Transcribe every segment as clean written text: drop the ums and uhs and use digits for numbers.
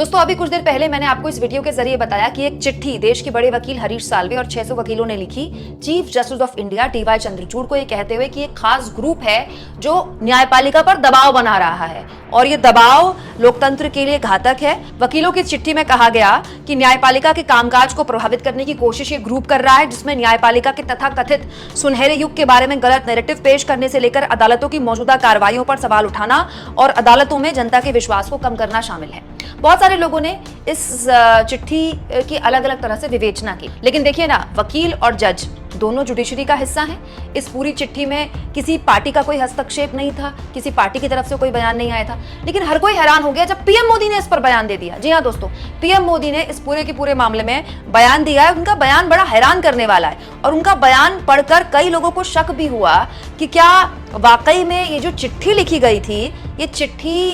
दोस्तों अभी कुछ देर पहले मैंने आपको इस वीडियो के जरिए बताया कि एक चिट्ठी देश के बड़े वकील हरीश साल्वे और 600 वकीलों ने लिखी chief justice of India DY Chandrachud को, ये कहते हुए कि एक खास ग्रुप है जो न्यायपालिका पर दबाव बना रहा है और ये दबाव लोकतंत्र के लिए घातक है। वकीलों की चिट्ठी में कहा गया कि न्यायपालिका के कामकाज को प्रभावित करने की कोशिश ये ग्रुप कर रहा है, जिसमें न्यायपालिका के तथाकथित सुनहरे युग के बारे में गलत नैरेटिव पेश करने से लेकर अदालतों की मौजूदा कार्रवाइयों पर सवाल उठाना और अदालतों में जनता के विश्वास को कम करना शामिल है। बहुत सारे लोगों ने इस चिट्ठी की अलग अलग तरह से विवेचना की, लेकिन देखिए ना, वकील और जज दोनों जुडिशरी का हिस्सा हैं। इस पूरी चिट्ठी में किसी पार्टी का कोई हस्तक्षेप नहीं था, किसी पार्टी की तरफ से कोई बयान नहीं आया था, लेकिन हर कोई हैरान हो गया जब पीएम मोदी ने इस पर बयान दे दिया। जी हाँ दोस्तों, पीएम मोदी ने इस पूरे के पूरे मामले में बयान दिया है। उनका बयान बड़ा हैरान करने वाला है और उनका बयान पढ़कर कई लोगों को शक भी हुआ कि क्या वाकई में ये जो चिट्ठी लिखी गई थी, ये चिट्ठी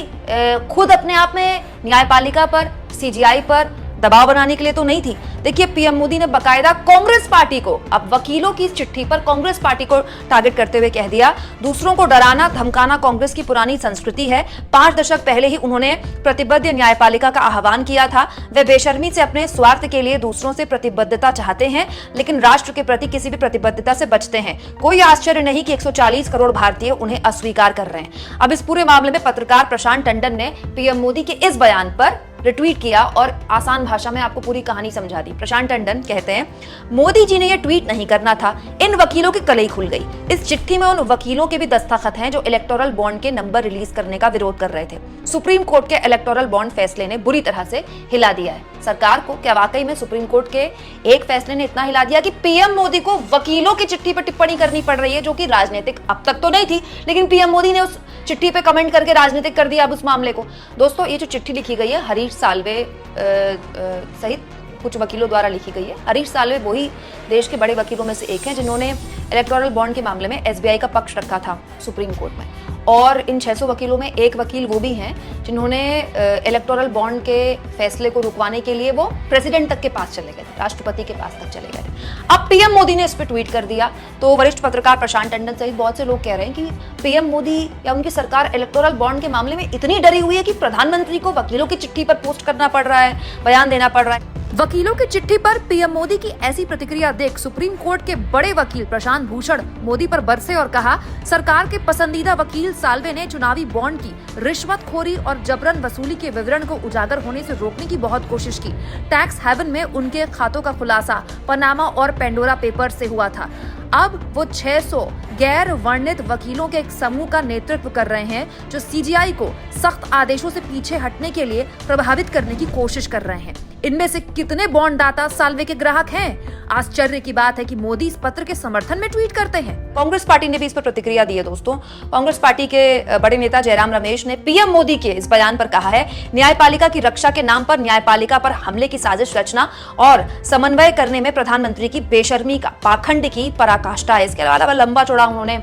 खुद अपने आप में न्यायपालिका पर, सीजीआई पर दबाव बनाने के लिए तो नहीं थी। देखिए, पीएम मोदी ने बकायदा कांग्रेस पार्टी को, अब वकीलों की चिट्ठी पर कांग्रेस पार्टी को टारगेट करते हुए कह दिया, दूसरों को डराना धमकाना कांग्रेस की पुरानी संस्कृति है। 5 दशक पहले ही उन्होंने प्रतिबद्ध न्यायपालिका का आह्वान किया था। वे बेशर्मी से अपने स्वार्थ के लिए दूसरों से प्रतिबद्धता चाहते हैं, लेकिन राष्ट्र के प्रति किसी भी प्रतिबद्धता से बचते हैं। कोई आश्चर्य नहीं कि 140 करोड़ भारतीय उन्हें अस्वीकार कर रहे हैं। अब इस पूरे मामले में पत्रकार प्रशांत टंडन ने पीएम मोदी के इस बयान पर रिट्वीट किया और आसान भाषा में आपको पूरी कहानी समझा दी। प्रशांत टंडन कहते हैं, मोदी जी ने यह ट्वीट नहीं करना था, इन वकीलों की कलई खुल गई। इस चिट्ठी में उन वकीलों के भी दस्तखत हैं जो इलेक्टोरल बॉन्ड के नंबर रिलीज करने का विरोध कर रहे थे। सुप्रीम कोर्ट के इलेक्टोरल बॉन्ड फैसले ने बुरी तरह से हिला दिया है सरकार को। क्या वाकई में सुप्रीम कोर्ट के एक फैसले ने इतना हिला दिया कि पीएम मोदी को वकीलों की चिट्ठी पर टिप्पणी करनी पड़ रही है, जो कि राजनीतिक अब तक तो नहीं थी, लेकिन पीएम मोदी ने उस चिट्ठी पे कमेंट करके राजनीतिक कर दिया अब उस मामले को। दोस्तों, ये जो चिट्ठी लिखी गई है हरीश साल्वे सहित कुछ वकीलों द्वारा लिखी गई है। हरीश साल्वे वही देश के बड़े वकीलों में से एक हैं जिन्होंने इलेक्टोरल बॉन्ड के मामले में एसबीआई का पक्ष रखा था सुप्रीम कोर्ट में, और इन 600 वकीलों में एक वकील वो भी हैं जिन्होंने इलेक्टोरल बॉन्ड के फैसले को रुकवाने के लिए वो प्रेसिडेंट तक के पास चले गए थे, राष्ट्रपति के पास तक चले गए थे। अब पीएम मोदी ने इस पर ट्वीट कर दिया तो वरिष्ठ पत्रकार प्रशांत टंडन सहित बहुत से लोग कह रहे हैं कि पीएम मोदी या उनकी सरकार इलेक्टोरल बॉन्ड के मामले में इतनी डरी हुई है कि प्रधानमंत्री को वकीलों की चिट्ठी पर पोस्ट करना पड़ रहा है, बयान देना पड़ रहा है। वकीलों की चिट्ठी पर पीएम मोदी की ऐसी प्रतिक्रिया देख सुप्रीम कोर्ट के बड़े वकील प्रशांत भूषण मोदी पर बरसे और कहा, सरकार के पसंदीदा वकील साल्वे ने चुनावी बॉन्ड की रिश्वतखोरी और जबरन वसूली के विवरण को उजागर होने से रोकने की बहुत कोशिश की। टैक्स हेवन में उनके खातों का खुलासा पनामा और पेंडोरा पेपर से हुआ था। अब वो 600 गैर वर्णित वकीलों के एक समूह का नेतृत्व कर रहे हैं जो सीजीआई को सख्त आदेशों से पीछे हटने के लिए प्रभावित करने की कोशिश कर रहे हैं। इनमें से कितने बॉन्ड दाता साल्वे के ग्राहक हैं? आश्चर्य की बात है कि मोदी इस पत्र के समर्थन में ट्वीट करते हैं। कांग्रेस पार्टी ने भी इस पर प्रतिक्रिया दी है। दोस्तों, कांग्रेस पार्टी के बड़े नेता जयराम रमेश ने पीएम मोदी के इस बयान पर कहा है, न्यायपालिका की रक्षा के नाम पर न्यायपालिका पर हमले की साजिश रचना और समन्वय करने में प्रधानमंत्री की बेशर्मी का पाखंड की पराकाष्ठा है। इसके अलावा लंबा चौड़ा उन्होंने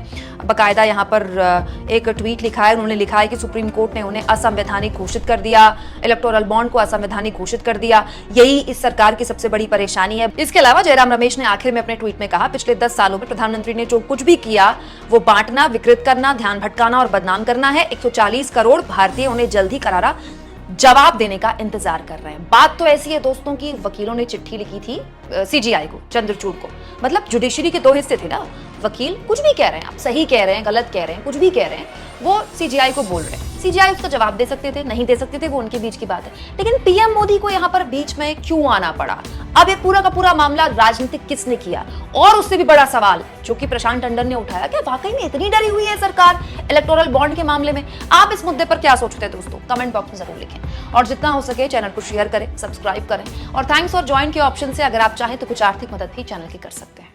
बकायदा यहाँ पर एक ट्वीट लिखा है। उन्होंने लिखा है कि सुप्रीम कोर्ट ने उन्हें असंवैधानिक घोषित कर दिया, इलेक्टोरल बॉन्ड को असंवैधानिक घोषित कर दिया, यही इस सरकार की सबसे बड़ी परेशानी है। इसके अलावा जयराम रमेश ने आखिर में अपने ट्वीट में कहा, पिछले 10 सालों में प्रधानमंत्री ने जो कुछ भी किया वो बांटना, विकृत करना, ध्यान भटकाना और बदनाम करना है। 140 करोड़ भारतीय उन्हें जल्द ही करारा जवाब देने का इंतजार कर रहे हैं। बात तो ऐसी है दोस्तों की वकीलों ने चिट्ठी लिखी थी सीजीआई को, चंद्रचूड़ को, मतलब जुडिशरी के 2 हिस्से थे ना। वकील कुछ भी कह रहे हैं, आप सही कह रहे हैं, गलत कह रहे हैं, कुछ भी कह रहे हैं, वो सीजीआई को बोल रहे हैं। सीजीआई उसका जवाब दे सकते थे, नहीं दे सकते थे, वो उनके बीच की बात है, लेकिन पीएम मोदी को यहाँ पर बीच में क्यों आना पड़ा? अब ये पूरा का पूरा मामला राजनीतिक किसने किया? और उससे भी बड़ा सवाल जो कि प्रशांत टंडन ने उठाया, क्या वाकई में इतनी डरी हुई है सरकार इलेक्टोरल बॉन्ड के मामले में? आप इस मुद्दे पर क्या सोचते हैं दोस्तों? कमेंट बॉक्स में जरूर लिखें और जितना हो सके चैनल को शेयर करें, सब्सक्राइब करें और थैंक्स और ज्वाइन के ऑप्शन से अगर आप चाहें तो कुछ आर्थिक मदद भी चैनल की कर सकते हैं।